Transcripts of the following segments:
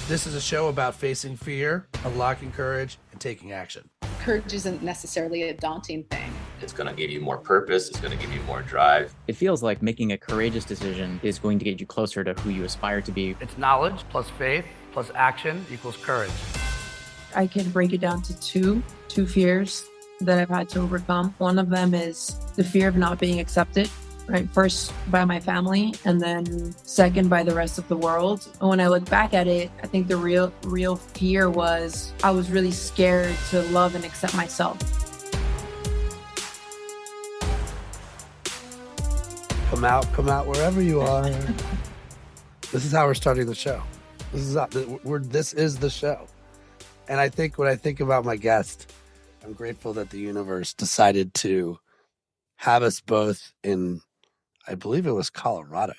This is a show about facing fear, unlocking courage, and taking action. Courage isn't necessarily a daunting thing. It's going to give you more purpose. It's going to give you more drive. It feels like making a courageous decision is going to get you closer to who you aspire to be. It's knowledge plus faith plus action equals courage. I can break it down to two fears that I've had to overcome. One of them is the fear of not being accepted, right? First by my family, and then second by the rest of the world. And when I look back at it, I think the real fear was I was really scared to love and accept myself. Come out wherever you are. This is how we're starting the show. This is the show. And I think when I think about my guest, I'm grateful that the universe decided to have us both in, I believe it was Colorado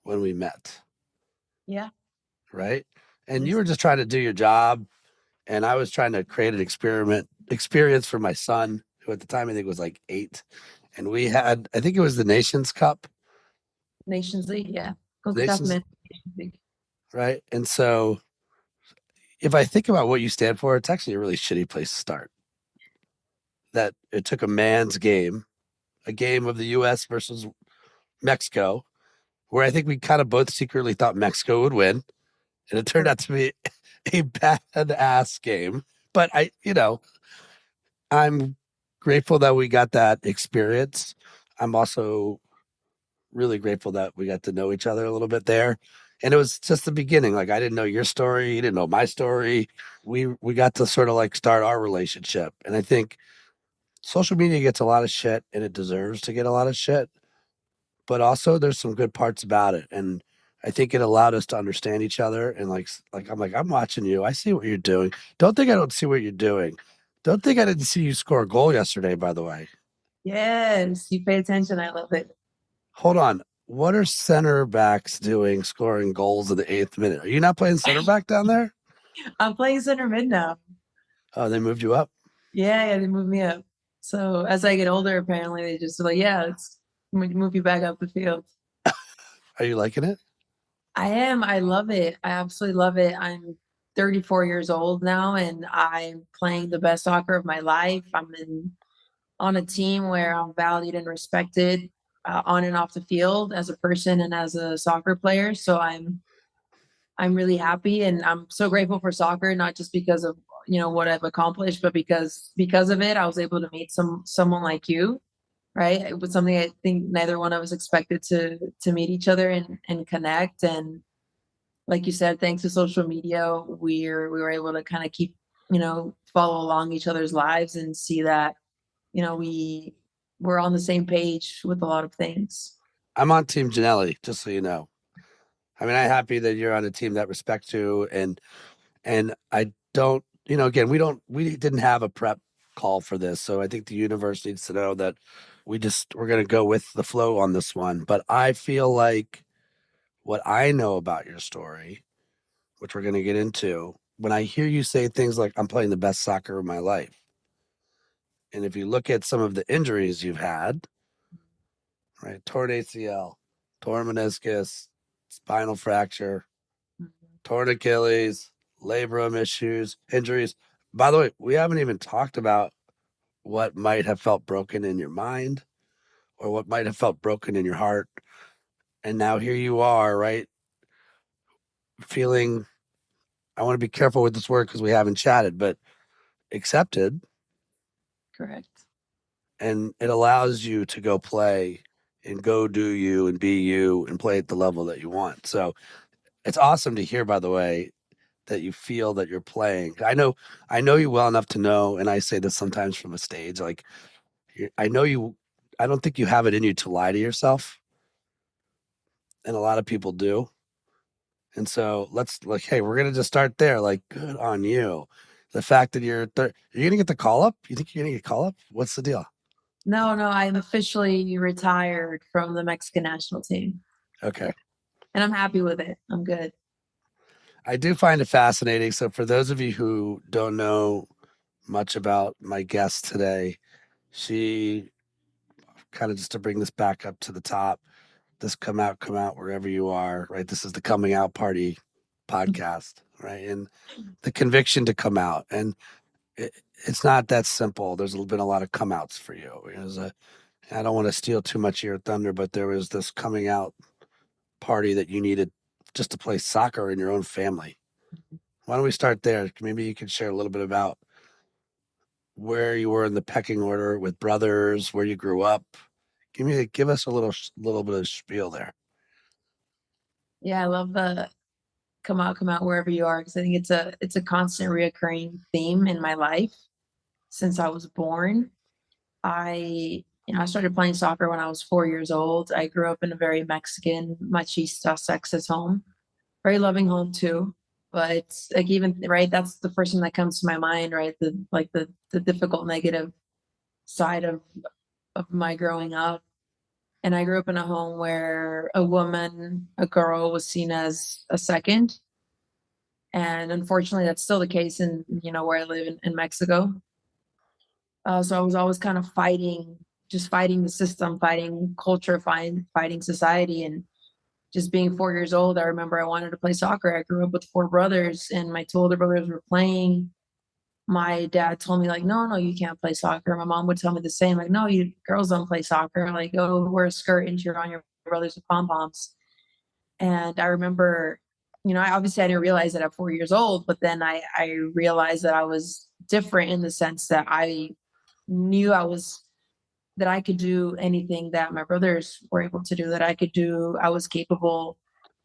when we met. Yeah. Right? And you were just trying to do your job, and I was trying to create an experience for my son, who at the time I think was like 8. And we had, I think it was the Nations Cup. Nations League, yeah. Nations League. Right? And so if I think about what you stand for, it's actually a really shitty place to start. That it took a man's game, a game of the U.S. versus Mexico, where I think we kind of both secretly thought Mexico would win. And it turned out to be a badass game. But I'm grateful that we got that experience. I'm also really grateful that we got to know each other a little bit there. And it was just the beginning. Like, I didn't know your story. You didn't know my story. We got to sort of like start our relationship. And I think social media gets a lot of shit, and it deserves to get a lot of shit. But also there's some good parts about it. And I think it allowed us to understand each other. And I'm watching you. I see what you're doing. Don't think I don't see what you're doing. Don't think I didn't see you score a goal yesterday, by the way. Yes, you pay attention. I love it. Hold on. What are center backs doing scoring goals in the 8th minute? Are you not playing center back down there? I'm playing center mid now. Oh, they moved you up? Yeah, they moved me up. So as I get older, apparently they just like, yeah, let's move you back up the field. Are you liking it? I am. I love it. I absolutely love it. I'm 34 years old now, and I'm playing the best soccer of my life. On a team where I'm valued and respected on and off the field as a person and as a soccer player. So I'm really happy, and I'm so grateful for soccer, not just because of what I've accomplished, but because of it, I was able to meet someone like you, right? It was something I think neither one of us expected to meet each other and connect. And like you said, thanks to social media, we were able to kind of keep follow along each other's lives and see that we're on the same page with a lot of things. I'm on Team Janelly, just so you know. I mean, I'm happy that you're on a team that respects you, and I don't, again, we didn't have a prep call for this, so I think the universe needs to know that we're going to go with the flow on this one. But I feel like what I know about your story, which we're going to get into, when I hear you say things like, I'm playing the best soccer of my life, and if you look at some of the injuries you've had, right, torn ACL, torn meniscus, spinal fracture, torn Achilles, labrum issues, injuries. By the way, we haven't even talked about what might have felt broken in your mind or what might have felt broken in your heart. And now here you are, right? Feeling, I want to be careful with this word because we haven't chatted, but accepted. Correct. And it allows you to go play and go do you and be you and play at the level that you want. So it's awesome to hear, by the way, that you feel that you're playing. I know you well enough to know, and I say this sometimes from a stage, like I don't think you have it in you to lie to yourself. And a lot of people do. And so hey, we're going to just start there. Like, good on you. The fact that you're going to get the call up. You think you're going to get call up? What's the deal? No, I'm officially retired from the Mexican national team. Okay. And I'm happy with it. I'm good. I do find it fascinating. So for those of you who don't know much about my guest today, she kind of, just to bring this back up to the top, this come out wherever you are, right? This is the coming out party podcast, right? And the conviction to come out. And it's not that simple. There's been a lot of come outs for you. I don't want to steal too much of your thunder, but there was this coming out party that you needed just to play soccer in your own family. Why don't we start there? Maybe you could share a little bit about where you were in the pecking order with brothers, where you grew up. Give us a little bit of spiel there. Yeah, I love the come out wherever you are, because I think it's a constant reoccurring theme in my life since I was born. I started playing soccer when I was 4 years old. I grew up in a very Mexican, machista, sexist home, very loving home too. But it's like, even right, that's the first thing that comes to my mind, right? The difficult negative side of my growing up. And I grew up in a home where a girl was seen as a second. And unfortunately, that's still the case in, where I live in Mexico. So I was always kind of just fighting the system, fighting culture, fighting society. And just being 4 years old, I remember I wanted to play soccer. I grew up with four brothers, and my two older brothers were playing. My dad told me, like, no, you can't play soccer. My mom would tell me the same, like, no, you girls don't play soccer. Like, go wear a skirt and cheer on your brothers with pom poms. And I remember, I didn't realize it at 4 years old, but then I realized that I was different in the sense that I knew that I could do anything that my brothers were able to do, that I could do. I was capable,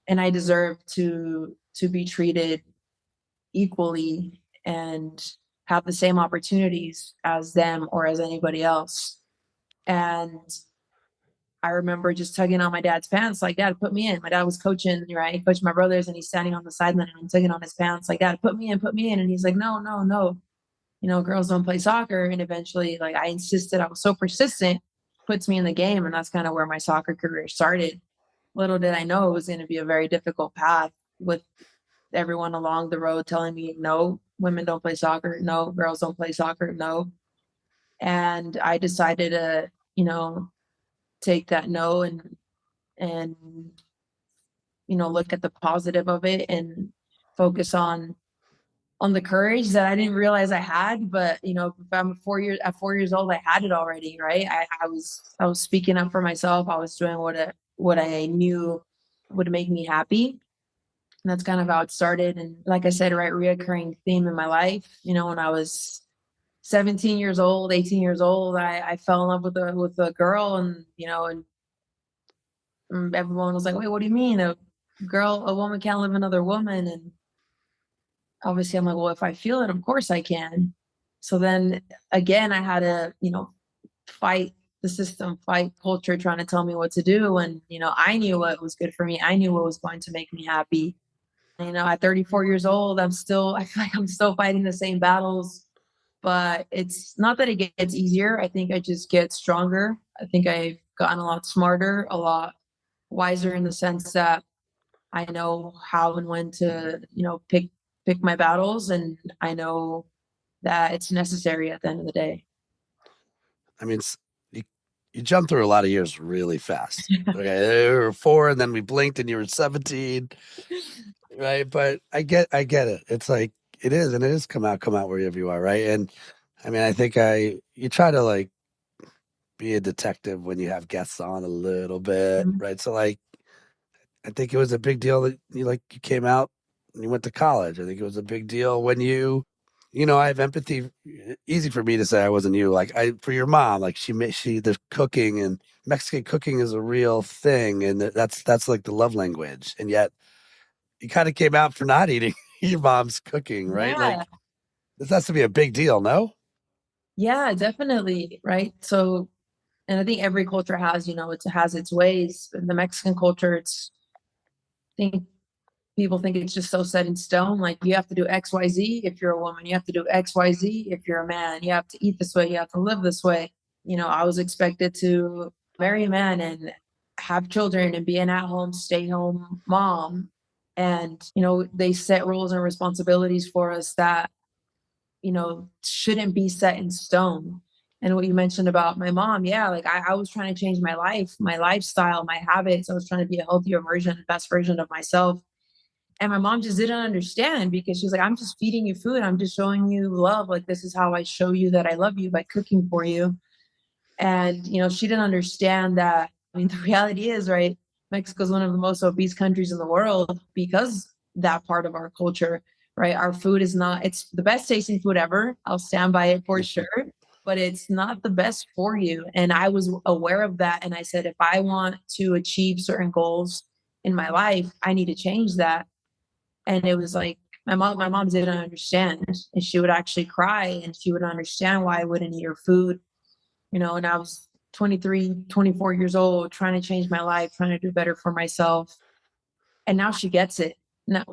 and I deserved to be treated equally and have the same opportunities as them or as anybody else. And I remember just tugging on my dad's pants, like, Dad, put me in. My dad was coaching, right? He coached my brothers, and he's standing on the sideline, and I'm tugging on his pants, like, Dad, put me in, put me in. And he's like, no, no, no. Girls don't play soccer. And eventually, like, I insisted, I was so persistent, puts me in the game. And that's kind of where my soccer career started. Little did I know it was going to be a very difficult path, with everyone along the road telling me, no, women don't play soccer. No, girls don't play soccer. No. And I decided to, take that no and look at the positive of it and focus on the courage that I didn't realize I had. But if I'm 4 years at 4 years old, I had it already, right? I was speaking up for myself. I was doing what I knew would make me happy. And that's kind of how it started. And like I said, right, reoccurring theme in my life. When I was 17 years old, 18 years old, I fell in love with a girl, and and everyone was like, wait, what do you mean? A woman can't live another woman? And obviously I'm like, well, if I feel it, of course I can. So then again, I had to, fight the system, fight culture, trying to tell me what to do. And, I knew what was good for me. I knew what was going to make me happy. At 34 years old, I feel like I'm still fighting the same battles, but it's not that it gets easier. I think I just get stronger. I think I've gotten a lot smarter, a lot wiser, in the sense that I know how and when to, pick my battles, and I know that it's necessary at the end of the day. I mean, you jumped through a lot of years really fast. Okay, you were 4, and then we blinked, and you were 17, right? But I get it. It's like it is come out wherever you are, right? And I mean, I think you try to, like, be a detective when you have guests on a little bit, Mhm. right? So, like, I think it was a big deal that you came out and you went to college. I think it was a big deal when I have empathy. Easy for me to say I wasn't you. Like, for your mom, like, the cooking, and Mexican cooking is a real thing, and that's like the love language. And yet you kind of came out for not eating your mom's cooking, right? Like, Yeah. this has to be a big deal, no? Yeah, definitely. Right. So, and I think every culture has, it has its ways. In the Mexican culture, think people think it's just so set in stone. Like, you have to do XYZ if you're a woman. You have to do XYZ if you're a man. You have to eat this way. You have to live this way. I was expected to marry a man and have children and be an at-home, stay-home mom. And, they set rules and responsibilities for us that, shouldn't be set in stone. And what you mentioned about my mom, yeah, like, I was trying to change my life, my lifestyle, my habits. I was trying to be a healthier version, best version of myself. And my mom just didn't understand because she's like, I'm just feeding you food. I'm just showing you love. Like, this is how I show you that I love you, by cooking for you. And, she didn't understand that. I mean, the reality is, right, Mexico is one of the most obese countries in the world because that part of our culture, right? Our food is not, it's the best tasting food ever. I'll stand by it for sure, but it's not the best for you. And I was aware of that. And I said, if I want to achieve certain goals in my life, I need to change that. And it was like, my mom didn't understand, and she would actually cry, and she would understand why I wouldn't eat her food, and I was 23, 24 years old, trying to change my life, trying to do better for myself. And now she gets it. No,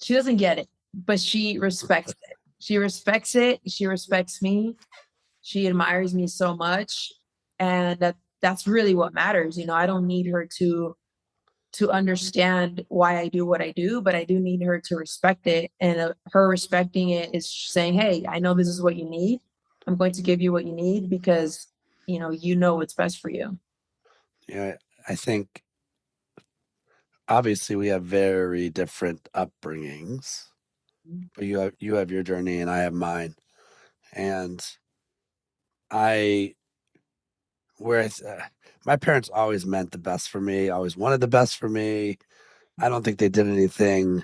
she doesn't get it, but she respects it. She respects it. She respects me. She admires me so much. And that's really what matters. I don't need her to understand why I do what I do, but I do need her to respect it. And her respecting it is saying, hey, I know this is what you need. I'm going to give you what you need because, you know what's best for you. Yeah, I think obviously we have very different upbringings, but you have your journey and I have mine. And I whereas my parents always meant the best for me, always wanted the best for me. I don't think they did anything.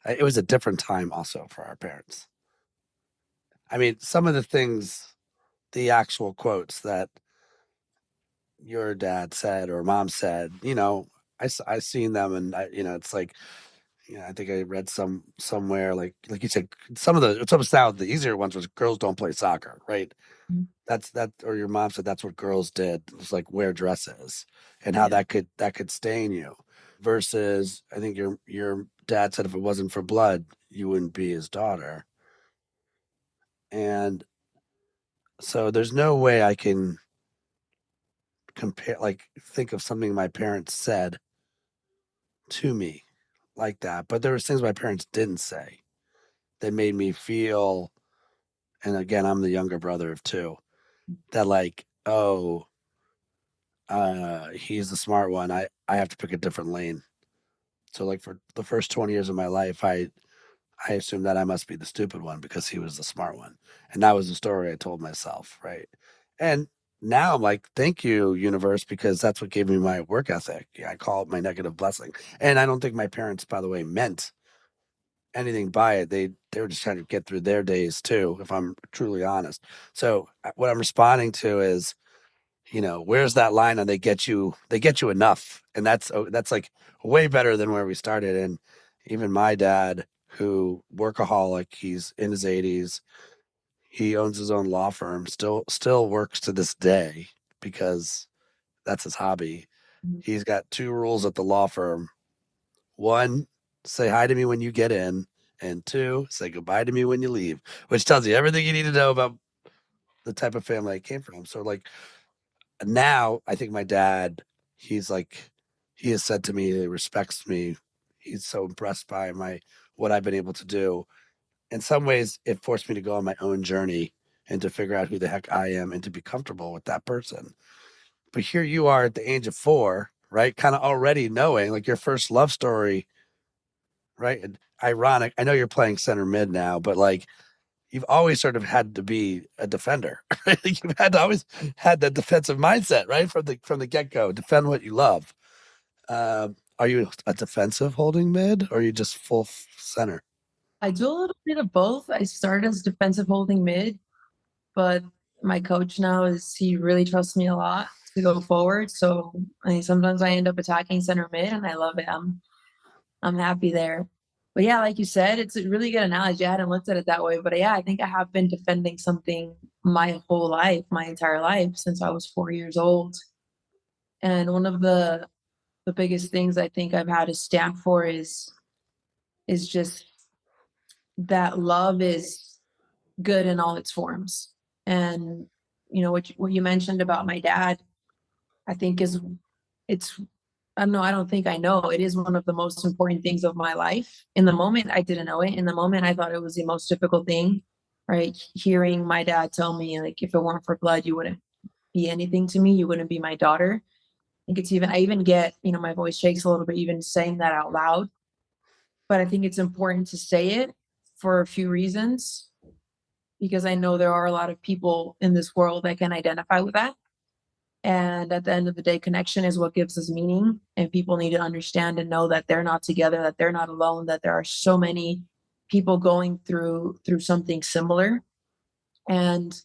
It was a different time also for our parents. I mean, some of the things, the actual quotes that your dad said or mom said, I seen them and it's like, I think I read somewhere like you said, some of the easier ones was girls don't play soccer, right? Mhm. That's that, or your mom said that's what girls did. It was like wear dresses and how Yeah. that could stain you. Versus, I think your dad said if it wasn't for blood, you wouldn't be his daughter. And so there's no way I can compare, like think of something my parents said to me like that. But there was things my parents didn't say that made me feel, and again, I'm the younger brother of two, that like, oh, he's the smart one. I have to pick a different lane. So like for the first 20 years of my life, I assumed that I must be the stupid one because he was the smart one. And that was the story I told myself, right? And now I'm like, thank you, universe, because that's what gave me my work ethic. Yeah, I call it my negative blessing. And I don't think my parents, by the way, meant anything by it. They were just trying to get through their days too, if I'm truly honest. So what I'm responding to is, where's that line and they get you enough. And that's like way better than where we started. And even my dad, who workaholic, he's in his 80s, he owns his own law firm, still works to this day because that's his hobby. Mhm. He's got two rules at the law firm. One, say hi to me when you get in, and two, say goodbye to me when you leave, which tells you everything you need to know about the type of family I came from. So like now I think my dad, he's like, he has said to me, he respects me. He's so impressed by what I've been able to do. In some ways, it forced me to go on my own journey and to figure out who the heck I am and to be comfortable with that person. But here you are at the age of 4, right? Kind of already knowing like your first love story, right? And ironic. I know you're playing center mid now, but like you've always sort of had to be a defender. Right? You've always had that defensive mindset, right? From the get go, defend what you love. Are you a defensive holding mid, or are you just full center? I do a little bit of both. I started as defensive holding mid, but my coach now he really trusts me a lot to go forward. So sometimes I end up attacking center mid, and I love it. I'm happy there. But yeah, like you said, it's a really good analogy. I hadn't looked at it that way, but yeah, I think I have been defending something my whole life, my entire life since I was 4 years old. And one of the biggest things I think I've had to stand for is just that love is good in all its forms. And what you mentioned about my dad, I think it's I don't know, I don't think I know. It is one of the most important things of my life. In the moment, I didn't know it. In the moment, I thought it was the most difficult thing, right? Hearing my dad tell me, like, if it weren't for blood, you wouldn't be anything to me. You wouldn't be my daughter. I think I even get, my voice shakes a little bit, even saying that out loud. but I think it's important to say it for a few reasons, because I know there are a lot of people in this world that can identify with that. And at the end of the day, connection is what gives us meaning. And people need to understand and know that they're not together, that they're not alone, that there are so many people going through something similar. And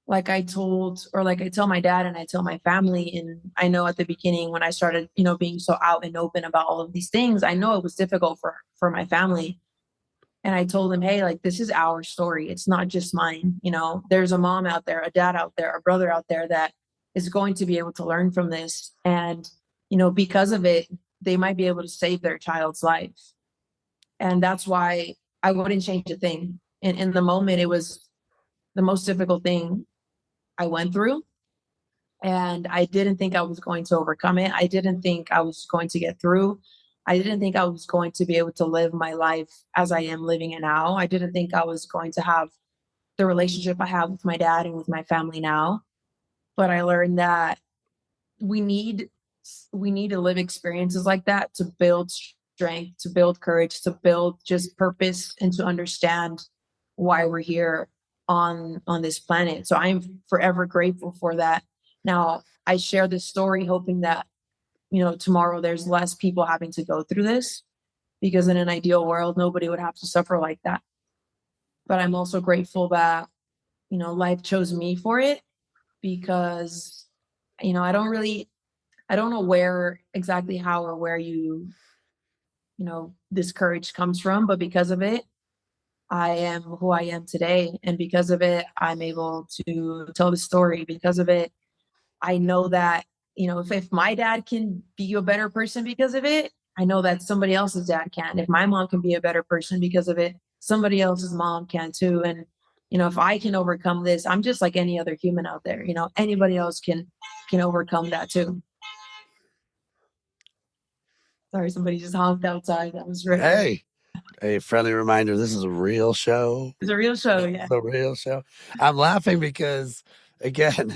like I told, or like I tell my dad and I tell my family, and I know at the beginning when I started, being so out and open about all of these things, I know it was difficult for my family. And I told them, hey, like, this is our story. It's not just mine. There's a mom out there, a dad out there, a brother out there that is going to be able to learn from this. And, because of it, they might be able to save their child's life. And that's why I wouldn't change a thing. And in the moment, it was the most difficult thing I went through. And I didn't think I was going to overcome it. I didn't think I was going to get through. I didn't think I was going to be able to live my life as I am living it now. I didn't think I was going to have the relationship I have with my dad and with my family now. But I learned that we need to live experiences like that to build strength, to build courage, to build just purpose, and to understand why we're here on this planet. So I'm forever grateful for that. Now, I share this story hoping that tomorrow there's less people having to go through this, because in an ideal world, nobody would have to suffer like that. But I'm also grateful that, life chose me for it, because, I don't know where exactly how or where this courage comes from, but because of it, I am who I am today. And because of it, I'm able to tell the story. Because of it, I know that, if my dad can be a better person because of it, I know that somebody else's dad can. If my mom can be a better person because of it, somebody else's mom can too. And, if I can overcome this, I'm just like any other human out there. Anybody else can overcome that too. Sorry, somebody just honked outside. That was right. Hey, a friendly reminder, this is a real show. It's a real show, yeah. It's a real show. I'm laughing because, again,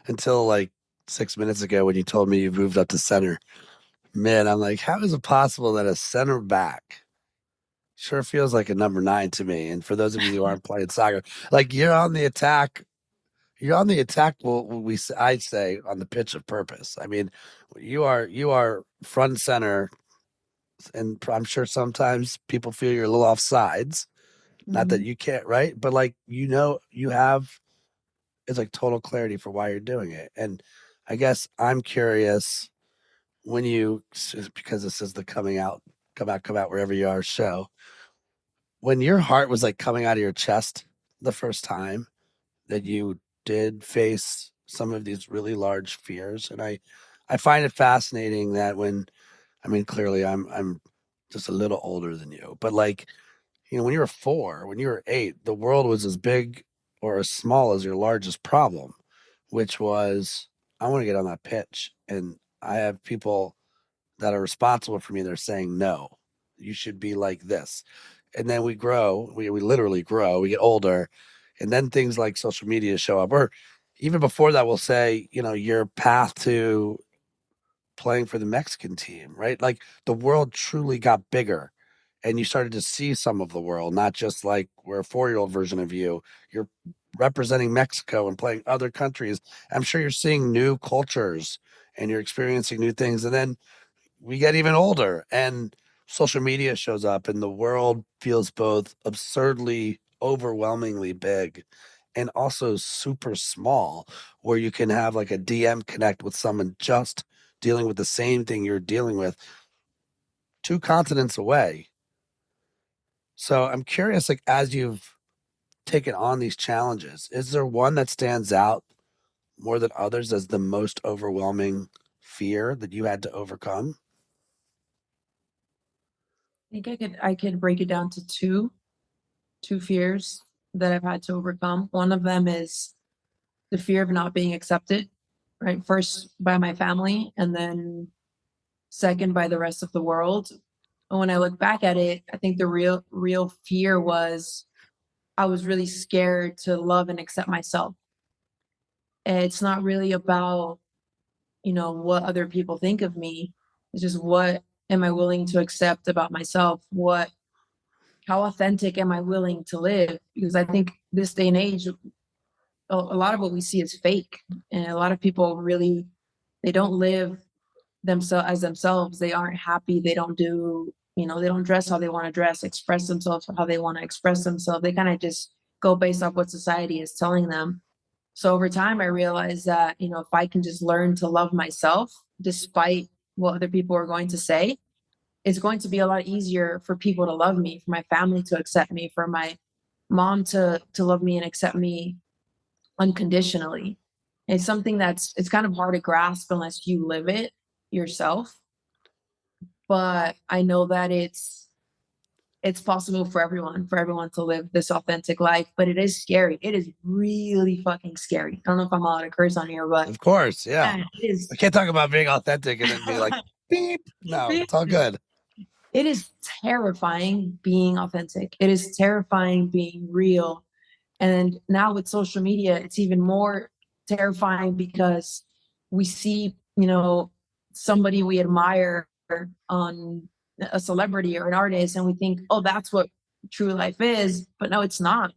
until like 6 minutes ago when you told me you moved up to center, man, I'm like, how is it possible that a center back sure feels like a number 9 to me? And for those of you who aren't playing soccer, like you're on the attack. You're on the attack. Well, I say on the pitch of purpose. I mean, you are front and center, and I'm sure sometimes people feel you're a little off sides. Not that Mhm. you can't, right? But like you have, it's like total clarity for why you're doing it. And I guess I'm curious when because this is the come out wherever you are show. When your heart was like coming out of your chest the first time that you did face some of these really large fears, and I find it fascinating that clearly I'm just a little older than you, but like when you were 4, when you were 8, the world was as big or as small as your largest problem, which was, I want to get on that pitch. And I have people that are responsible for me that are saying, no, you should be like this. And then we grow, we literally grow, we get older. And then things like social media show up. Or even before that, we'll say, your path to playing for the Mexican team, right? Like the world truly got bigger and you started to see some of the world, not just like we're a 4-year-old version of you. You're representing Mexico and playing other countries. I'm sure you're seeing new cultures and you're experiencing new things. And then we get even older and social media shows up and the world feels both absurdly, overwhelmingly big and also super small, where you can have like a DM connect with someone just dealing with the same thing you're dealing with 2 continents away. So I'm curious, like, as you've taken on these challenges, is there one that stands out more than others as the most overwhelming fear that you had to overcome? I think I could break it down to two fears that I've had to overcome. One of them is the fear of not being accepted, right? First by my family, and then second by the rest of the world. And when I look back at it, I think the real fear was I was really scared to love and accept myself. And it's not really about, what other people think of me. It's just what am I willing to accept about myself? How authentic am I willing to live? Because I think this day and age, a lot of what we see is fake. And a lot of people really, they don't live themselves as themselves. They aren't happy. They don't do, they don't dress how they want to dress, express themselves how they want to express themselves. They kind of just go based off what society is telling them. So over time, I realized that, if I can just learn to love myself, despite what other people are going to say, it's going to be a lot easier for people to love me, for my family to accept me, for my mom to love me and accept me unconditionally. It's something it's kind of hard to grasp unless you live it yourself. But I know that it's possible for everyone to live this authentic life, but it is scary. It is really fucking scary. I don't know if I'm allowed to curse on here, but Of course, yeah. it is. I can't talk about being authentic and then be like, beep. No, it's all good. It is terrifying being authentic. It is terrifying being real. And now with social media, it's even more terrifying because we see, somebody we admire on a celebrity or an artist, and we think, oh, that's what true life is. But no, it's not.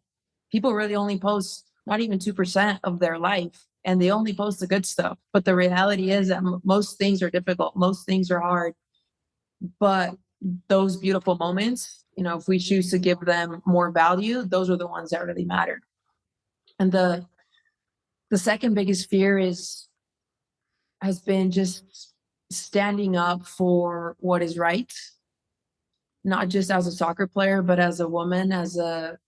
People really only post not even 2% of their life, and they only post the good stuff. But the reality is that most things are difficult, most things are hard. But those beautiful moments, if we choose to give them more value, those are the ones that really matter. And the second biggest fear has been just standing up for what is right, not just as a soccer player, but as a woman, as a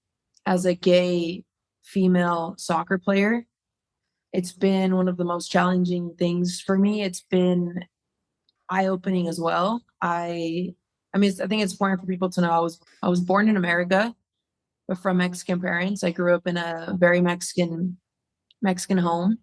gay female soccer player. It's been one of the most challenging things for me. It's been eye-opening as well. I think it's important for people to know I was born in America, but from Mexican parents. I grew up in a very Mexican home,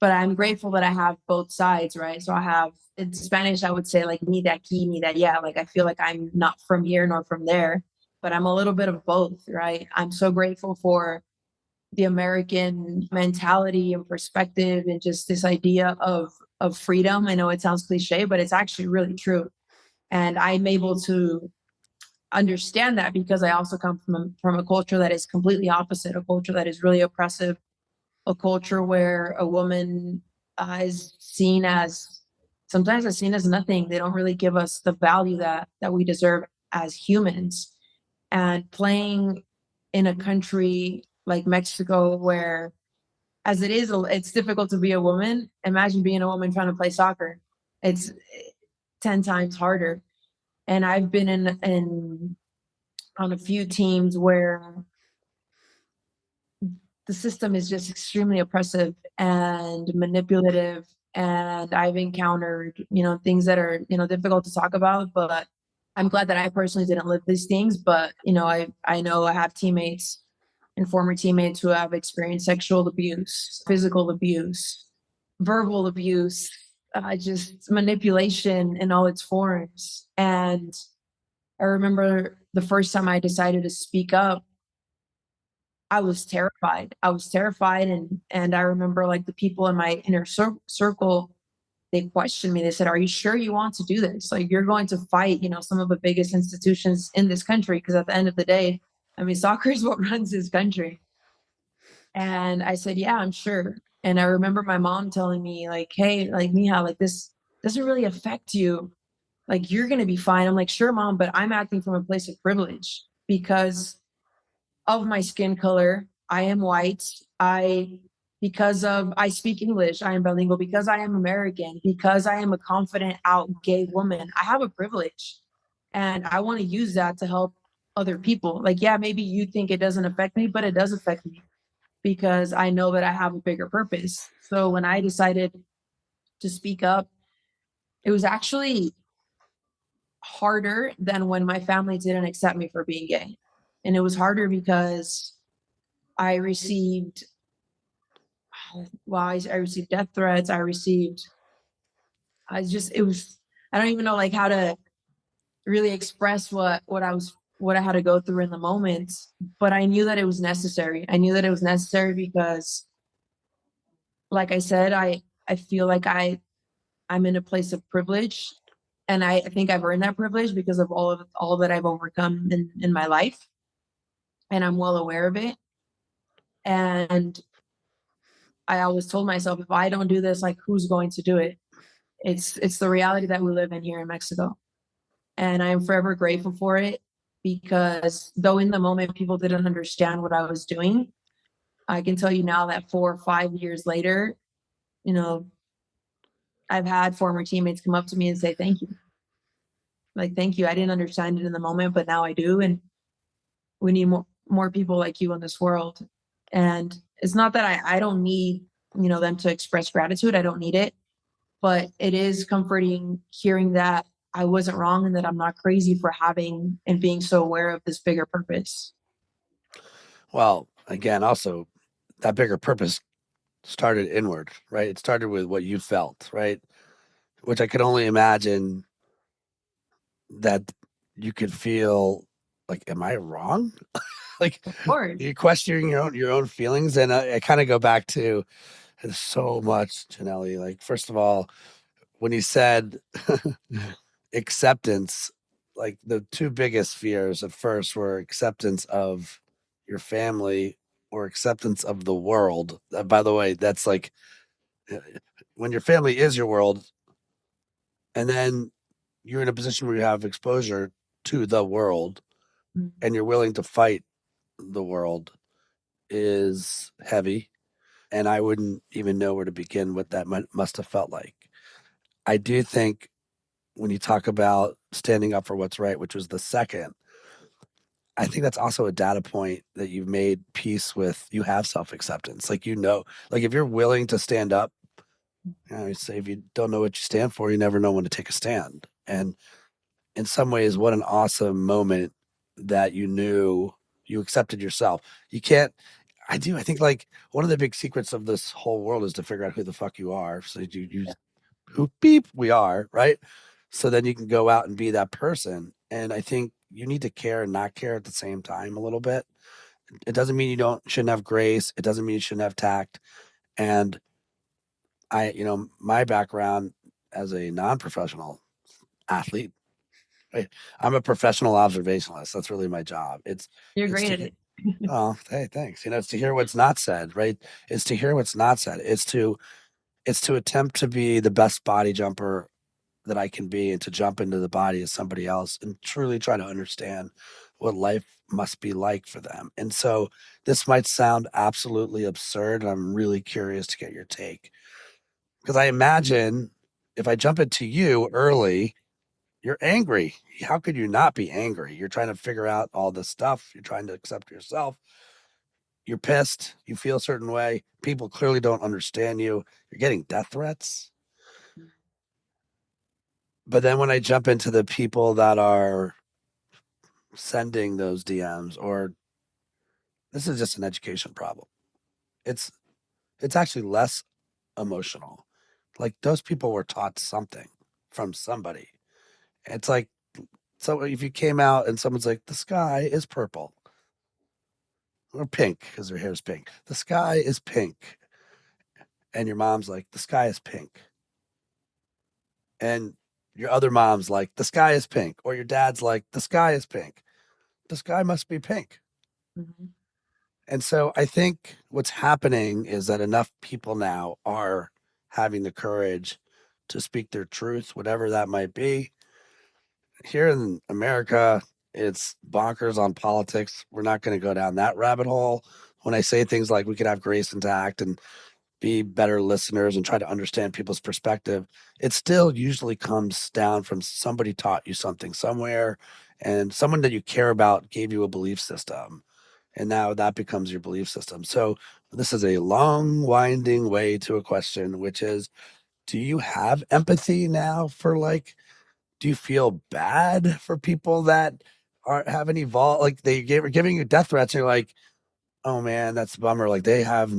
but I'm grateful that I have both sides, right? So I have, in Spanish, I would say like ni de aquí, ni de allá. Like I feel like I'm not from here nor from there, but I'm a little bit of both, right? I'm so grateful for the American mentality and perspective and just this idea of freedom. I know it sounds cliche, but it's actually really true. And I'm able to understand that because I also come from a culture that is completely opposite, a culture that is really oppressive, a culture where a woman is sometimes seen as nothing. They don't really give us the value that we deserve as humans. And playing in a country like Mexico, where as it is, it's difficult to be a woman. Imagine being a woman trying to play soccer. It's 10 times harder. And I've been on a few teams where the system is just extremely oppressive and manipulative. And I've encountered, things that are, difficult to talk about, but I'm glad that I personally didn't live these things. But, I know I have teammates and former teammates who have experienced sexual abuse, physical abuse, verbal abuse, just manipulation in all its forms. And I remember the first time I decided to speak up, I was terrified. And I remember like the people in my inner circle, they questioned me. They said, "Are you sure you want to do this? Like you're going to fight, some of the biggest institutions in this country." Because at the end of the day, soccer is what runs this country. And I said, "Yeah, I'm sure." And I remember my mom telling me like, "Hey, like Mija, like this doesn't really affect you. Like you're going to be fine." I'm like, "Sure, Mom, but I'm acting from a place of privilege because of my skin color. I am white. I speak English. I am bilingual because I am American, because I am a confident out gay woman. I have a privilege and I want to use that to help other people. Like, yeah, maybe you think it doesn't affect me, but it does affect me because I know that I have a bigger purpose." So when I decided to speak up, it was actually harder than when my family didn't accept me for being gay. And it was harder because I received I received death threats. It was, I don't even know like how to really express what I had to go through in the moment, but I knew that it was necessary. I knew that it was necessary because, like I said, I feel like I'm in a place of privilege And I think I've earned that privilege because of all that I've overcome in my life. And I'm well aware of it. And I always told myself, if I don't do this, like, who's going to do it? It's the reality that we live in here in Mexico. And I'm forever grateful for it, because though in the moment people didn't understand what I was doing, I can tell you now that 4 or 5 years later, you know, I've had former teammates come up to me and say, thank you. Like, thank you. I didn't understand it in the moment, but now I do. And we need more people like you in this world. And it's not that I don't need, them to express gratitude. I don't need it, but it is comforting hearing that I wasn't wrong and that I'm not crazy for having and being so aware of this bigger purpose. Well, again, also that bigger purpose started inward, right? It started with what you felt, right? Which I could only imagine that you could feel like, am I wrong? Like, Of course. you're questioning your own feelings. And I kind of go back to, there's so much, Janelly. Like, first of all, when you said acceptance, like the two biggest fears at first were acceptance of your family or acceptance of the world. By the way, that's like uh, when your family is your world, and then you're in a position where you have exposure to the world Mhm. and you're willing to fight the world is heavy. And I wouldn't even know where to begin what that must have felt like. I do think when you talk about standing up for what's right, which was the second, I think that's also a data point that you've made peace with. You have self acceptance. Like, like if you're willing to stand up, I say if you don't know what you stand for, you never know when to take a stand. And in some ways, what an awesome moment that you knew you accepted yourself. You can't, I do. I think like one of the big secrets of this whole world is to figure out who the fuck you are. So you who beep we are, right? So then you can go out and be that person. And I think you need to care and not care at the same time a little bit. It doesn't mean shouldn't have grace. It doesn't mean you shouldn't have tact. And my background as a non-professional athlete, right? I'm a professional observationalist. That's really my job. You're It's great to at it. oh, hey, thanks. It's to hear what's not said, right? It's to hear what's not said. It's to attempt to be the best body jumper that I can be and to jump into the body of somebody else and truly try to understand what life must be like for them. And so this might sound absolutely absurd, and I'm really curious to get your take. Because I imagine if I jump into you early, you're angry. How could you not be angry? You're trying to figure out all this stuff. You're trying to accept yourself. You're pissed. You feel a certain way. People clearly don't understand you. You're getting death threats. But then when I jump into the people that are sending those DMs, or this is just an education problem, it's actually less emotional. Like those people were taught something from somebody. It's like, so if you came out and someone's like, the sky is purple or pink because their hair is pink, the sky is pink, and your mom's like, the sky is pink, and your other mom's like, the sky is pink, or your dad's like, the sky is pink, the sky must be pink. Mhm. And so I think what's happening is that enough people now are having the courage to speak their truth, whatever that might be. Here in America, it's bonkers on politics. We're not going to go down that rabbit hole. When I say things like we could have grace and tact and be better listeners and try to understand people's perspective, it still usually comes down from somebody taught you something somewhere, and someone that you care about gave you a belief system. And now that becomes your belief system. So this is a long, winding way to a question, which is, do you have empathy now for do you feel bad for people that haven't evolved? Like are giving you death threats and you're like, oh man, that's a bummer. Like they have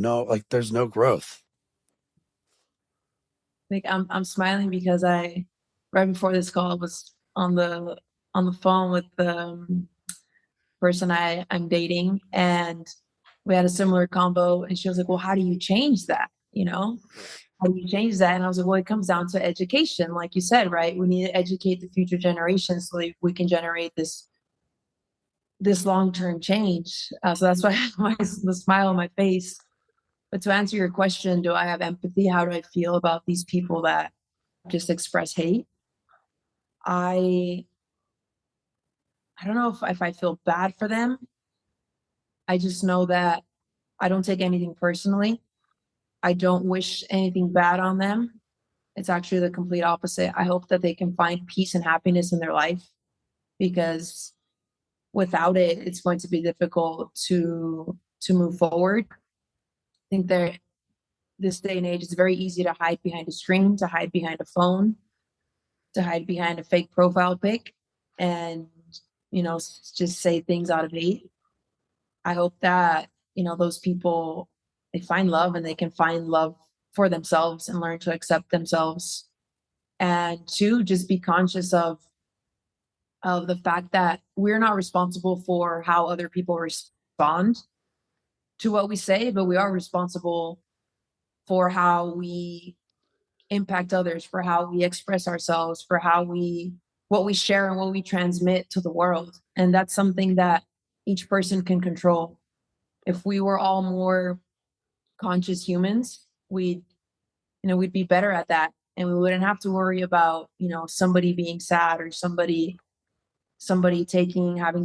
there's no growth. Like I'm smiling because right before this call was on the phone with the person I'm dating, and we had a similar combo, and she was like, well, how do you change that? how do you change that? And I was like, well, it comes down to education, like you said, right? We need to educate the future generations so that we can generate this long-term change. So that's why I have the smile on my face. But to answer your question, do I have empathy? How do I feel about these people that just express hate? I don't know if I feel bad for them. I just know that I don't take anything personally. I don't wish anything bad on them. It's actually the complete opposite. I hope that they can find peace and happiness in their life, because without it, it's going to be difficult to move forward. I think that this day and age, it's very easy to hide behind a screen, to hide behind a phone, to hide behind a fake profile pic, and just say things out of hate. I hope that those people, they find love, and they can find love for themselves and learn to accept themselves, and to just be conscious of the fact that we're not responsible for how other people respond to what we say, but we are responsible for how we impact others, for how we express ourselves, for what we share and what we transmit to the world. And that's something that each person can control. If we were all more conscious humans, we'd be better at that, and we wouldn't have to worry about somebody being sad, or somebody having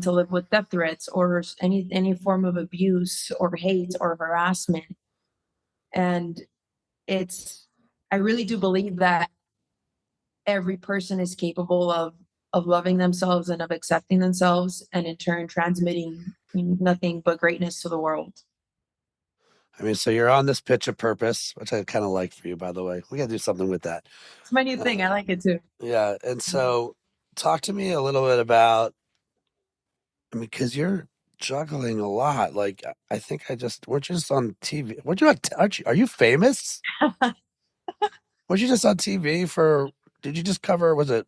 to live with death threats, or any form of abuse or hate or harassment. And I really do believe that every person is capable of loving themselves and of accepting themselves, and in turn transmitting nothing but greatness to the world. I mean, so you're on this pitch of purpose, which I kind of like for you, by the way. We got to do something with that. It's my new thing. I like it too. Yeah. And so talk to me a little bit about, I mean, because you're juggling a lot. Like, I think we're just on TV. Are you famous? Were you just on TV did you just cover, was it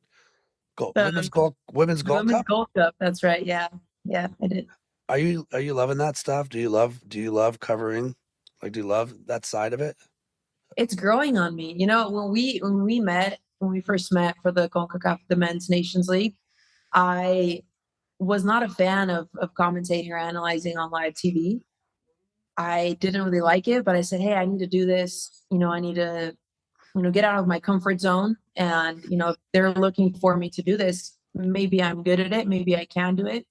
women's The Gold Women's Cup? Gold Cup. That's right. Yeah. Yeah, I did. Are you loving that stuff? Do you love covering? Like, do you love that side of it? It's growing on me. When we first met for the CONCACAF, the Men's Nations League, I was not a fan of commentating or analyzing on live TV. I didn't really like it, but I said, hey, I need to do this. I need to, get out of my comfort zone. And, if they're looking for me to do this, maybe I'm good at it. Maybe I can do it.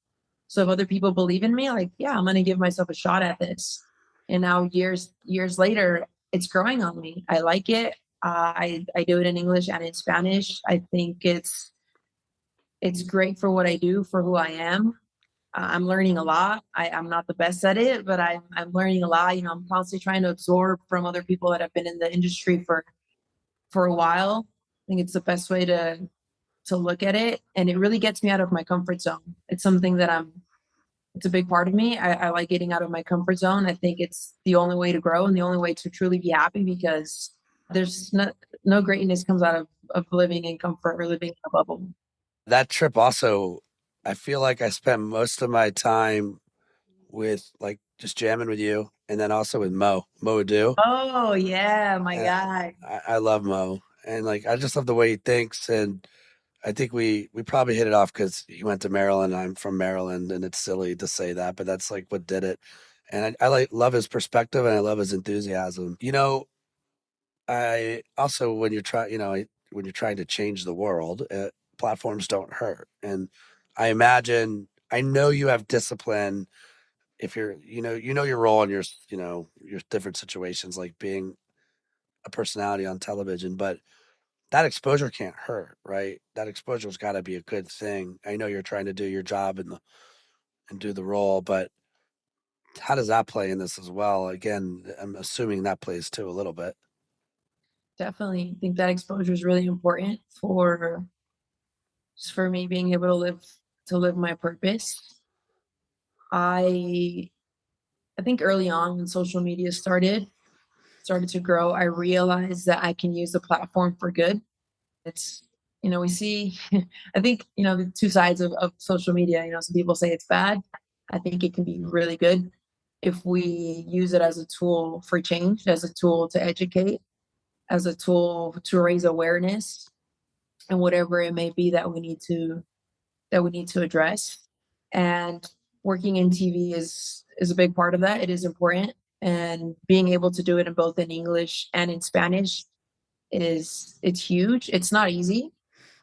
So if other people believe in me, like, yeah, I'm going to give myself a shot at this. And now years later, it's growing on me. I like it. I do it in English and in Spanish. I think it's great for what I do, for who I am. I'm learning a lot. I'm not the best at it, but I'm learning a lot. I'm constantly trying to absorb from other people that have been in the industry for a while. I think it's the best way to look at it, and it really gets me out of my comfort zone. It's something that it's a big part of me. I like getting out of my comfort zone. I think it's the only way to grow and the only way to truly be happy, because there's no greatness comes out of living in comfort or living in a bubble. That trip also, I feel like I spent most of my time with, like, just jamming with you, and then also with Mo Adu. Oh yeah, my And guy. I love Mo, and like I just love the way he thinks, and I think we probably hit it off because he went to Maryland. I'm from Maryland, and it's silly to say that, but that's like what did it. And I love his perspective, and I love his enthusiasm. I also, when you're when you're trying to change the world, platforms don't hurt. And I know you have discipline if you're your role in your different situations, like being a personality on television, but that exposure can't hurt, right? That exposure's got to be a good thing. I know you're trying to do your job and do the role, but how does that play in this as well? Again, I'm assuming that plays too a little bit. Definitely. I think that exposure is really important for me being able to live my purpose. I think early on when social media started to grow, I realized that I can use the platform for good. It's we see I think the two sides of social media. Some people say it's bad. I think it can be really good. if we use it as a tool for change, as a tool to educate, as a tool to raise awareness, and whatever it may be that we need to address. And working in TV is a big part of that. It is important, and being able to do it in both in English and in Spanish it's huge. It's not easy.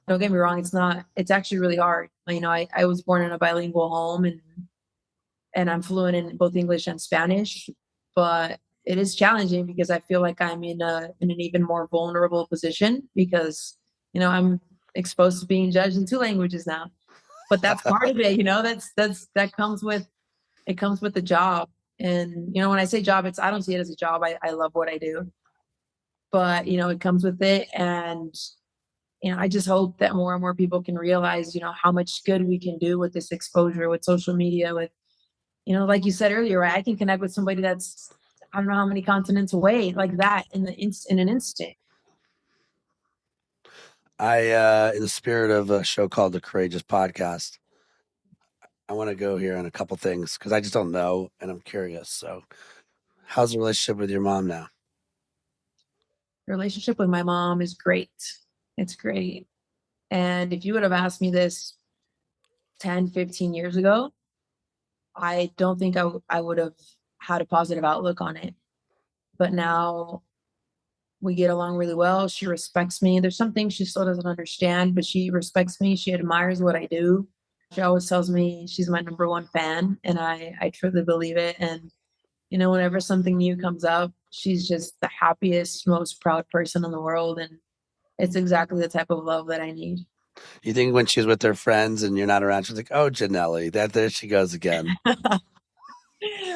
Don't get me wrong. It's not. It's actually really hard. You know, I was born in a bilingual home, and I'm fluent in both English and Spanish, but it is challenging because I feel like I'm in an even more vulnerable position because, you know, I'm exposed to being judged in two languages now. But that's part of it, you know, that comes with it comes with the job. And, you know, when I say job, I don't see it as a job. I love what I do. But, you know, it comes with it. And, you know, I just hope that more and more people can realize, you know, how much good we can do with this exposure, with social media, with, you know, like you said earlier, right? I can connect with somebody that's I don't know how many continents away, like that in an instant. In the spirit of a show called The Courageous Podcast, I want to go here on a couple things because I just don't know and I'm curious. So, how's the relationship with your mom now? The relationship with my mom is great. It's great. And if you would have asked me this 10, 15 years ago, I don't think I would have had a positive outlook on it. But now we get along really well. She respects me. There's some things she still doesn't understand, but she respects me. She admires what I do. She always tells me she's my number one fan, and I truly believe it. And, you know, whenever something new comes up, she's just the happiest, most proud person in the world. And it's exactly the type of love that I need. You think when she's with her friends and you're not around, she's like, "Oh, Janelly, there she goes again."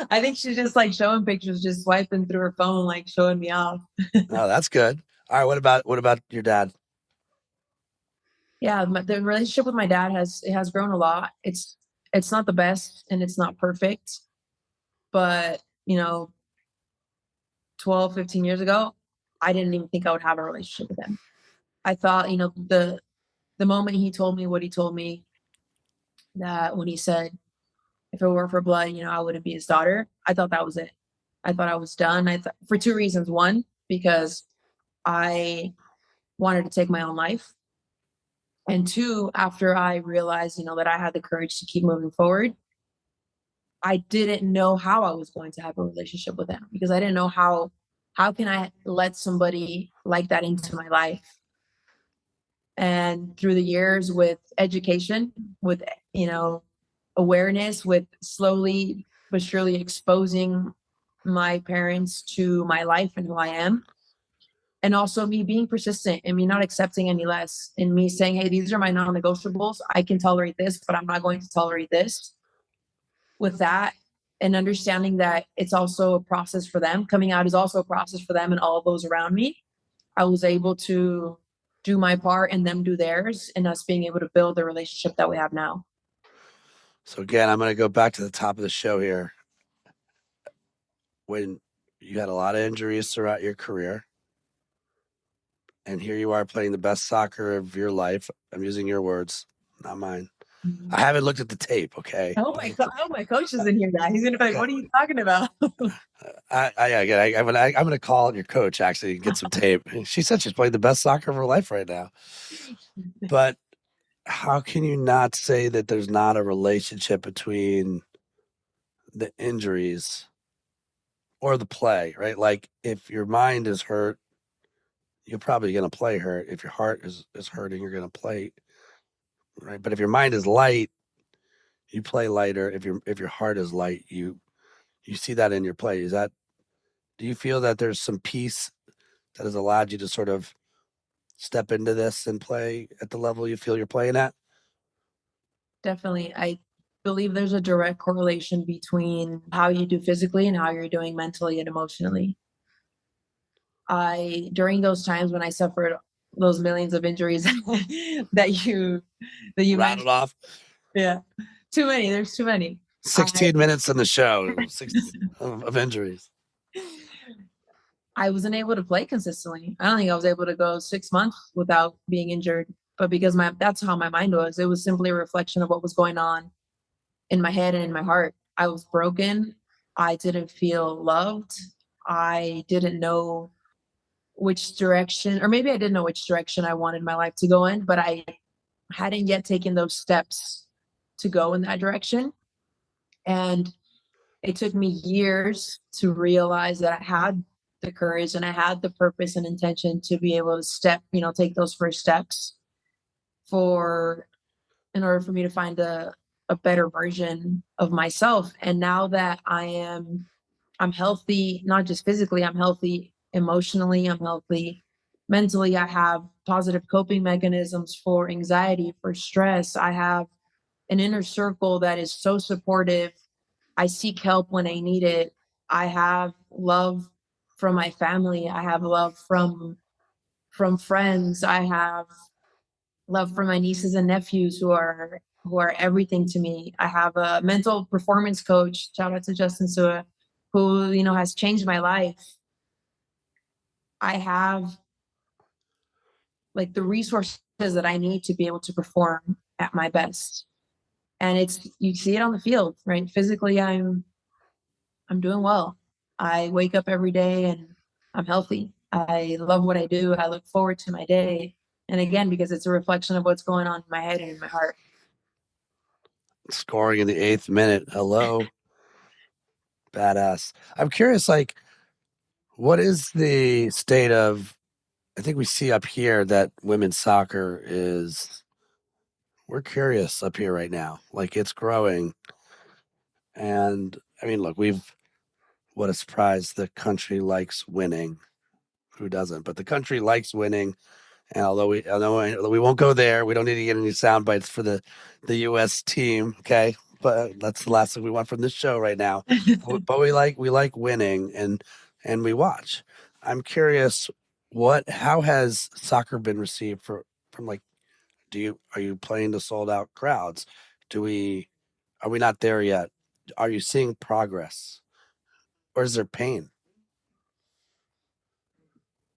I think she's just like showing pictures, just swiping through her phone, like showing me off. Oh, that's good. All right, what about your dad? Yeah, the relationship with my dad has grown a lot. It's not the best and it's not perfect, but you know, 12, 15 years ago, I didn't even think I would have a relationship with him. I thought, you know, the moment he told me what he told me, that when he said if it weren't for blood, you know, I wouldn't be his daughter, I thought that was it. I thought I was done. I thought for two reasons. One, because I wanted to take my own life. And two, after I realized, you know, that I had the courage to keep moving forward, I didn't know how I was going to have a relationship with him because I didn't know how can I let somebody like that into my life. And through the years with education, with, you know, awareness, with slowly but surely exposing my parents to my life and who I am, and also me being persistent and me not accepting any less, and me saying, hey, these are my non-negotiables. I can tolerate this, but I'm not going to tolerate this. With that, and understanding that it's also a process for them, coming out is also a process for them and all those around me, I was able to do my part and them do theirs, and us being able to build the relationship that we have now. So again, I'm going to go back to the top of the show here. When you had a lot of injuries throughout your career, and here you are playing the best soccer of your life. I'm using your words, not mine. I haven't looked at the tape. Okay. I hope my coach doesn't hear that. He's gonna be like, "What are you talking about?" I'm going to call your coach actually and get some tape. She said she's playing the best soccer of her life right now. But how can you not say that there's not a relationship between the injuries or the play, right? Like if your mind is hurt, you're probably going to play hurt. If your heart is hurting, you're going to play, right? But if your mind is light, you play lighter. If your heart is light, you see that in your play. Do you feel that there's some peace that has allowed you to sort of step into this and play at the level you feel you're playing at? Definitely. I believe there's a direct correlation between how you do physically and how you're doing mentally and emotionally. During those times when I suffered those millions of injuries that you Rattled mentioned, off. yeah, too many. There's too many. 16 minutes in the show, 16 of injuries. I wasn't able to play consistently. I don't think I was able to go 6 months without being injured. But because that's how my mind was. It was simply a reflection of what was going on in my head and in my heart. I was broken. I didn't feel loved. I didn't know which direction, or maybe I didn't know which direction I wanted my life to go in, but I hadn't yet taken those steps to go in that direction. And it took me years to realize that I had the courage and I had the purpose and intention to be able to take those first steps in order for me to find a better version of myself. And now that I'm healthy, not just physically, I'm healthy emotionally, I'm healthy mentally. I have positive coping mechanisms for anxiety, for stress. I have an inner circle that is so supportive. I seek help when I need it. I have love from my family. I have love from friends. I have love from my nieces and nephews who are everything to me. I have a mental performance coach, shout out to Justin Sua, who, has changed my life. I have like the resources that I need to be able to perform at my best. And you see it on the field, right? Physically, I'm doing well. I wake up every day and I'm healthy. I love what I do. I look forward to my day. And again, because it's a reflection of what's going on in my head and in my heart. Scoring in the 8th minute. Hello. Badass. I'm curious, like, what is the state of, I think we see up here that women's soccer we're curious up here right now. Like, it's growing. And I mean, look, what a surprise. The country likes winning. Who doesn't? But the country likes winning. And although we won't go there, we don't need to get any sound bites for the U.S. team. Okay. But that's the last thing we want from this show right now. But we like winning and we watch. I'm curious, how has soccer been received from like, are you playing to sold out crowds? Are we not there yet? Are you seeing progress, or is there pain?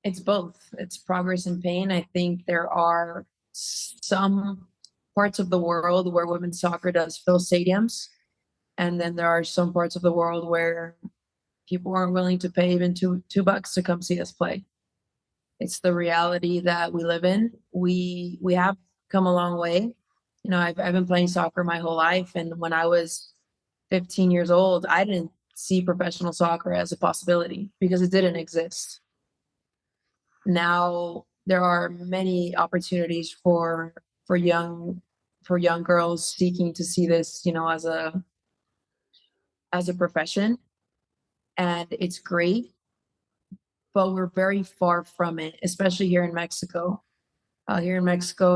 It's both. It's progress and pain. I think there are some parts of the world where women's soccer does fill stadiums. And then there are some parts of the world where people aren't willing to pay even $2 to come see us play. It's the reality that we live in. We have come a long way. I've been playing soccer my whole life. And when I was 15 years old, I didn't see professional soccer as a possibility because it didn't exist. Now there are many opportunities for young girls seeking to see this, as a profession, and it's great, but we're very far from it, especially here in Mexico. Here in Mexico,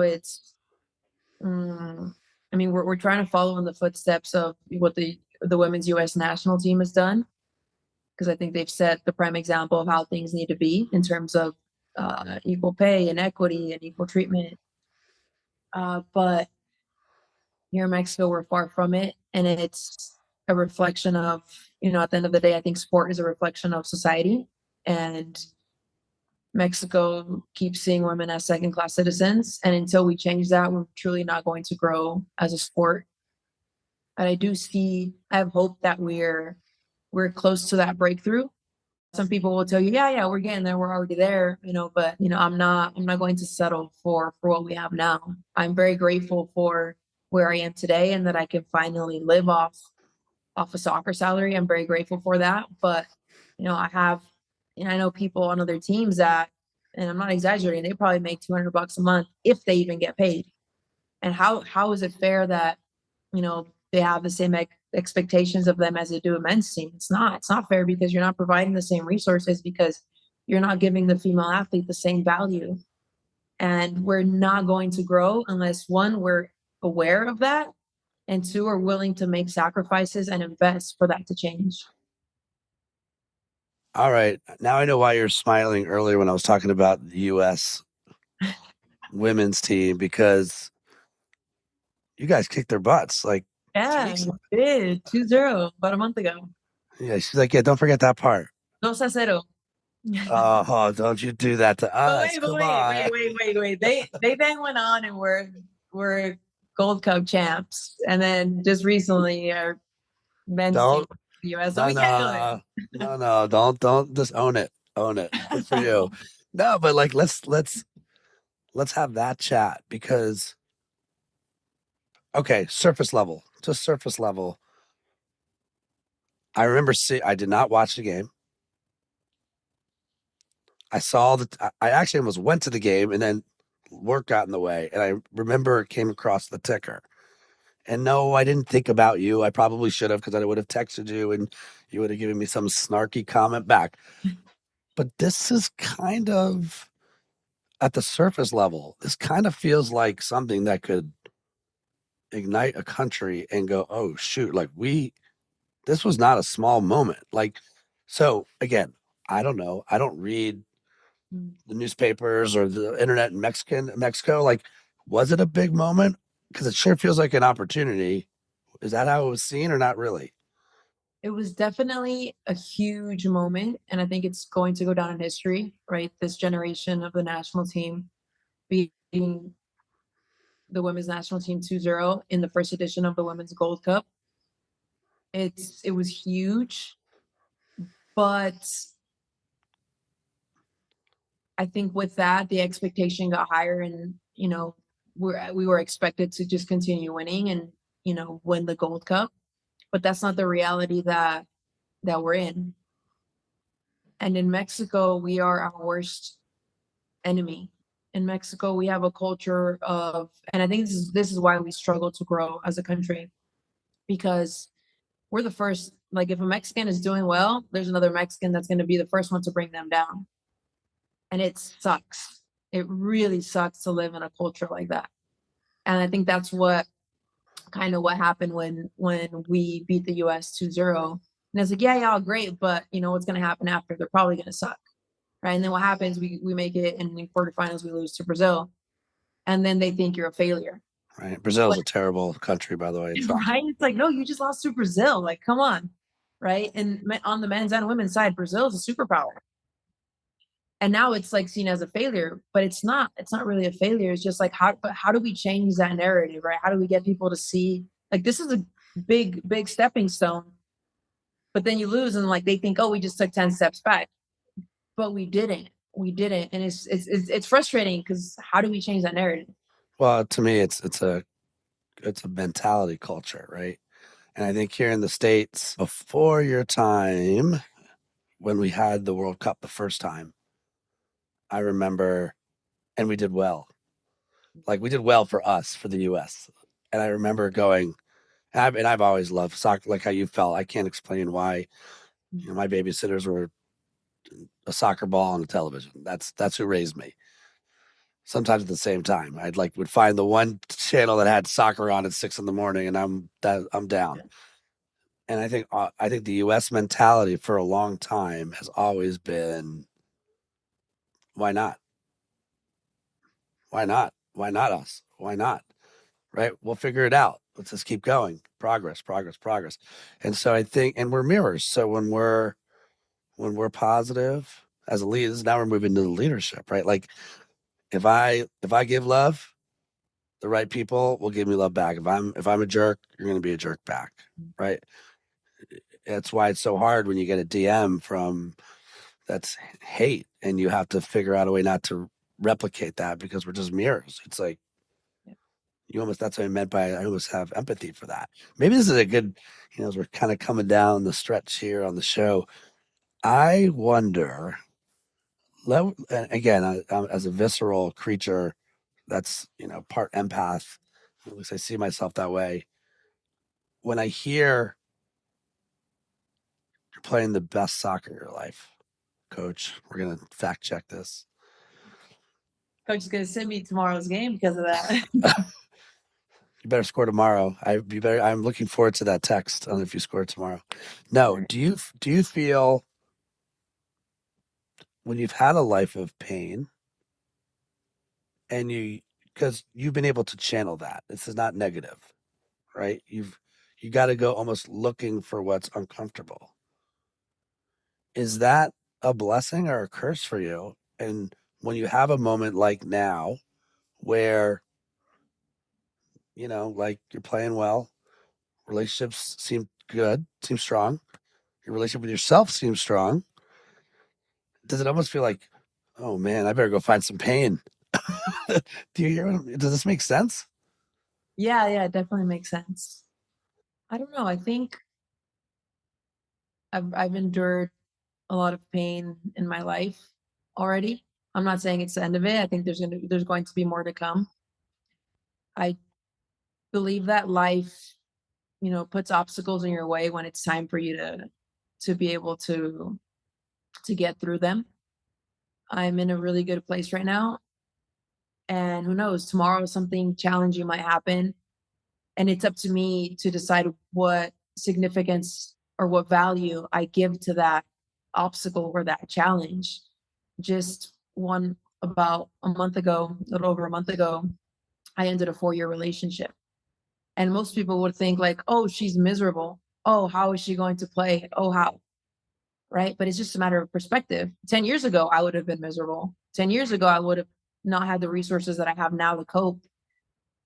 we're trying to follow in the footsteps of what the women's U.S. national team has done, because I think they've set the prime example of how things need to be in terms of equal pay and equity and equal treatment. But here in Mexico, we're far from it. And it's a reflection of, at the end of the day, I think sport is a reflection of society. And Mexico keeps seeing women as second-class citizens. And until we change that, we're truly not going to grow as a sport. And I have hope that we're close to that breakthrough. Some people will tell you, yeah, we're getting there. We're already there, but I'm not going to settle for what we have now. I'm very grateful for where I am today and that I can finally live off a soccer salary. I'm very grateful for that. But, I know people on other teams that, and I'm not exaggerating, they probably make $200 a month if they even get paid. And how is it fair that, they have the same expectations of them as they do a men's team? It's not fair, because you're not providing the same resources, because you're not giving the female athlete the same value. And we're not going to grow unless, one, we're aware of that, and two, are willing to make sacrifices and invest for that to change. All right. Now I know why you're smiling earlier when I was talking about the U.S. women's team, because you guys kicked their butts. Like, Yeah, we did 2-0 about a month ago. yeah, she's like, yeah, don't forget that part. 2-0. Oh, don't you do that to us. Wait. They then went on and were Gold Cup champs. And then just recently our men's team the US, so No, we can't do it. no. Don't just own it. Own it. Good for you. No, but like let's have that chat because okay, surface level, just surface level. I remember I did not watch the game. I saw I actually almost went to the game and then work got in the way. And I remember it came across the ticker. And no, I didn't think about you. I probably should have because I would have texted you and you would have given me some snarky comment back. But this is kind of at the surface level. This kind of feels like something that could ignite a country and go, oh, shoot, like this was not a small moment. Like, so again, I don't know. I don't read the newspapers or the internet in Mexico. Like, was it a big moment? Because it sure feels like an opportunity. Is that how it was seen or not really? It was definitely a huge moment, and I think it's going to go down in history, right? This generation of the national team beating the women's national team 2-0 in the first edition of the Women's Gold Cup. It was huge, but I think with that, the expectation got higher, and we were expected to just continue winning and win the Gold Cup. But that's not the reality that we're in. And in Mexico, we are our worst enemy. In Mexico, we have a culture of, and I think this is why we struggle to grow as a country, because we're the first. Like, if a Mexican is doing well, there's another Mexican that's going to be the first one to bring them down, and it sucks. It really sucks to live in a culture like that. And I think that's what happened when we beat the US 2-0. And it's like, yeah, y'all great, but what's going to happen after? They're probably going to suck. Right. And then what happens? We make it, and in quarterfinals we lose to Brazil, and then they think you're a failure. Right. Brazil is a terrible country, by the way. Right? It's like, no, you just lost to Brazil. Like, come on. Right. And on the men's and women's side, Brazil is a superpower. And now it's like seen as a failure, but it's not really a failure. It's just like, how do we change that narrative, right? How do we get people to see like this is a big stepping stone, but then you lose and like they think, oh, we just took 10 steps back. But we didn't. And it's frustrating because how do we change that narrative? Well, to me, it's a mentality culture, right? And I think here in the States, before your time, when we had the World Cup the first time, I remember, and we did well. Like we did well for us, for the US. And I remember going, and I've always loved soccer, like how you felt. I can't explain why. My babysitters were a soccer ball on the television. That's who raised me. Sometimes at the same time, would find the one channel that had soccer on at 6 a.m, and I'm down. And I think the U.S. mentality for a long time has always been, why not? Why not? Why not us? Why not? Right? We'll figure it out. Let's just keep going. Progress. And so I think, and we're mirrors. So when we're positive as a leader, now we're moving to the leadership, right? Like if I give love, the right people will give me love back. If I'm a jerk, you're going to be a jerk back, right? That's why it's so hard when you get a DM from that's hate and you have to figure out a way not to replicate that because we're just mirrors. It's like that's what I meant by I almost have empathy for that. Maybe this is a good, as we're kind of coming down the stretch here on the show. I wonder, again, as a visceral creature, that's part empath. At least I see myself that way. When I hear you're playing the best soccer of your life, coach, we're gonna fact check this. Coach is going to send me tomorrow's game because of that. You better score tomorrow. I'm looking forward to that text on if you score tomorrow. No, do you feel when you've had a life of pain and because you've been able to channel that, this is not negative, right? You got to go almost looking for what's uncomfortable. Is that a blessing or a curse for you? And when you have a moment like now where like you're playing well, relationships seem good, seem strong, Your relationship with yourself seems strong. Does it almost feel like, oh man, I better go find some pain? Do you hear? Does this make sense? Yeah, it definitely makes sense. I don't know. I think I've endured a lot of pain in my life already. I'm not saying it's the end of it. I think there's going to be more to come. I believe that life, puts obstacles in your way when it's time for you to be able to get through them. I'm in a really good place right now, and who knows, tomorrow something challenging might happen, and it's up to me to decide what significance or what value I give to that obstacle or that challenge. Just one about a month ago, a little over a month ago, I ended a 4-year relationship. And most people would think like, oh, she's miserable. Oh, how is she going to play? Oh, how? Right. But it's just a matter of perspective. 10 years ago, I would have been miserable. 10 years ago, I would have not had the resources that I have now to cope.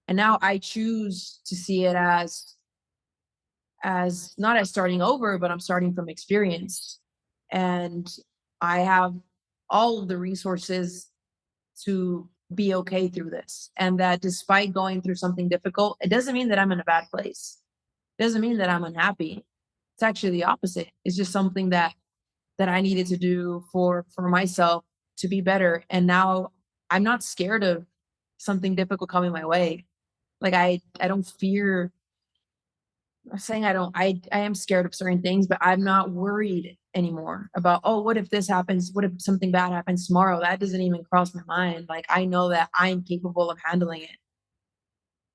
And now I choose to see it as not as starting over, but I'm starting from experience. And I have all of the resources to be okay through this. And that despite going through something difficult, it doesn't mean that I'm in a bad place. It doesn't mean that I'm unhappy. It's actually the opposite. It's just something that I needed to do for myself to be better. And now I'm not scared of something difficult coming my way. Like I don't fear. I'm saying I am scared of certain things, but I'm not worried anymore about, oh, what if this happens? What if something bad happens tomorrow? That doesn't even cross my mind. Like I know that I'm capable of handling it.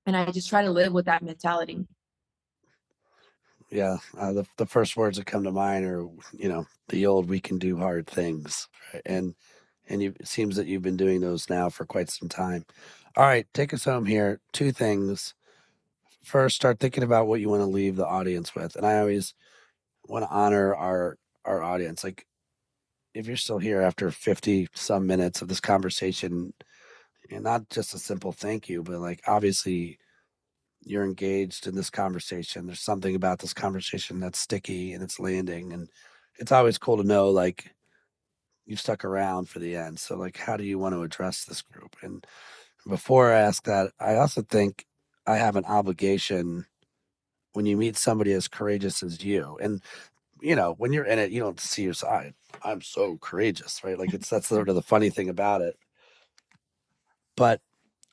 And I just try to live with that mentality. Yeah, the first words that come to mind are, the old "we can do hard things," right? And it seems that you've been doing those now for quite some time. All right, take us home here. Two things. First, start thinking about what you want to leave the audience with, and I always want to honor our audience. Like, if you're still here after 50 some minutes of this conversation, and not just a simple thank you, but like obviously you're engaged in this conversation. There's something about this conversation that's sticky and it's landing. And it's always cool to know like you've stuck around for the end. So like how do you want to address this group? And before I ask that, I also think I have an obligation when you meet somebody as courageous as you. And when you're in it, you don't see your side. I'm so courageous, right? Like that's sort of the funny thing about it. But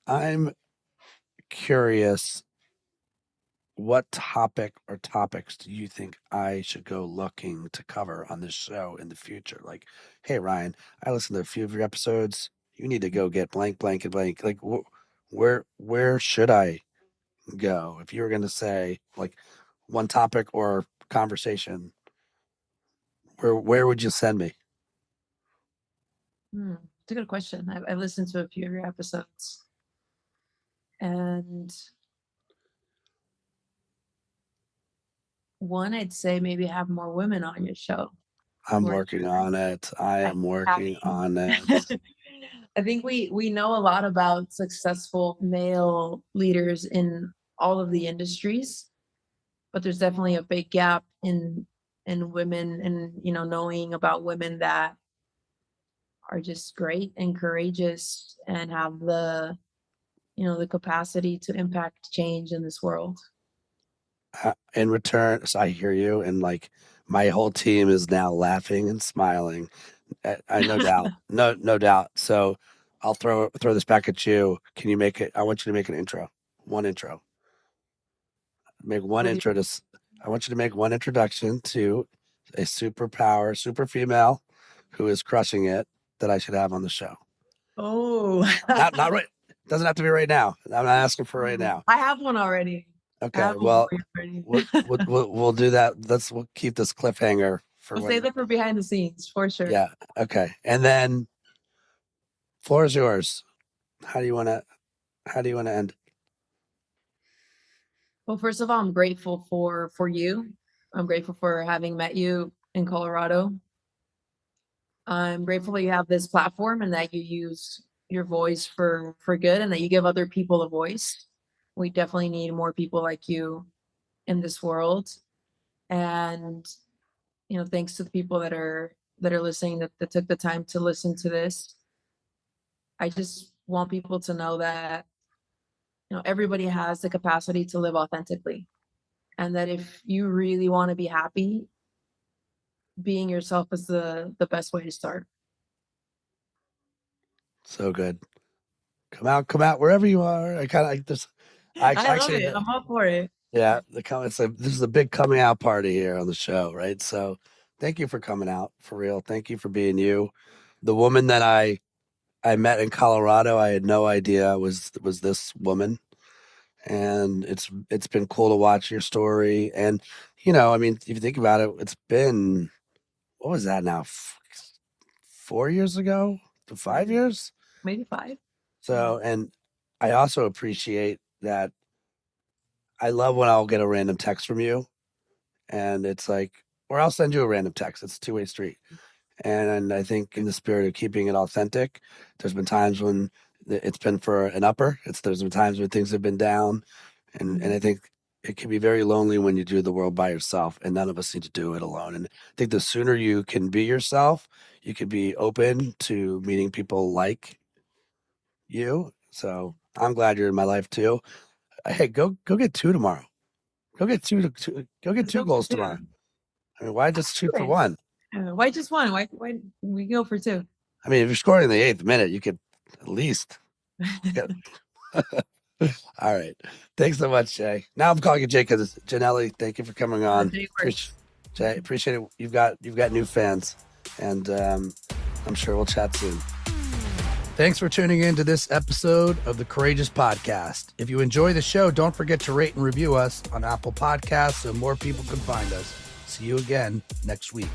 I'm curious, what topic or topics do you think I should go looking to cover on this show in the future? Like, hey, Ryan, I listened to a few of your episodes. You need to go get blank, blank, and blank. Like, where should I go? If you were going to say like one topic or conversation, where would you send me? It's a good question. I've listened to a few of your episodes. And one, I'd say maybe have more women on your show. I'm More working on it. I am working on it. I think we know a lot about successful male leaders in all of the industries, but there's definitely a big gap in women, and knowing about women that are just great and courageous and have the capacity to impact change in this world. In return, so I hear you, and like my whole team is now laughing and smiling. I no doubt, no doubt. So I'll throw this back at you. Can you make it? I want you to make an intro, one intro. Make one What do intro to. I want you to make one introduction to a superpower, super female, who is crushing it that I should have on the show. Oh, Not right. Doesn't have to be right now. I'm not asking for right now. I have one already. Okay, well, Already. we'll do that. We'll keep this cliffhanger for We'll when. save it for behind the scenes for sure. Yeah. Okay. And then floor is yours. How do you want to end? Well, first of all, I'm grateful for you. I'm grateful for having met you in Colorado. I'm grateful that you have this platform and that you use your voice for good, and that you give other people a voice. We definitely need more people like you in this world. And thanks to the people that are listening, that took the time to listen to this. I just want people to know that, everybody has the capacity to live authentically. And that if you really want to be happy, being yourself is the best way to start. So good. Come out wherever you are. I kind of like this. I love it. I'm up for it. Yeah, this is a big coming out party here on the show, right? So thank you for coming out, for real. Thank you for being you. The woman that I met in Colorado, I had no idea was this woman. And it's been cool to watch your story. And I mean, if you think about it, it's been, what was that now? 4 years ago to 5 years? Maybe 5. So, and I also appreciate that. I love when I'll get a random text from you and it's like, or I'll send you a random text. It's a two-way street. And I think in the spirit of keeping it authentic, there's been times when it's been for an upper. There's been times when things have been down. And I think it can be very lonely when you do the world by yourself, and none of us need to do it alone. And I think the sooner you can be yourself, you can be open to meeting people like you. So I'm glad you're in my life too. Hey, go get 2 tomorrow. Go get two goals tomorrow. I mean, why just shoot for 1? Why just 1? Why we go for 2? I mean, if you're scoring in the 8th minute, you could at least get. All right. Thanks so much, Jay. Now I'm calling you Jay because it's Janelly. Thank you for coming on. Jay, appreciate it. You've got new fans, and I'm sure we'll chat soon. Thanks for tuning in to this episode of the Courageous Podcast. If you enjoy the show, don't forget to rate and review us on Apple Podcasts so more people can find us. See you again next week.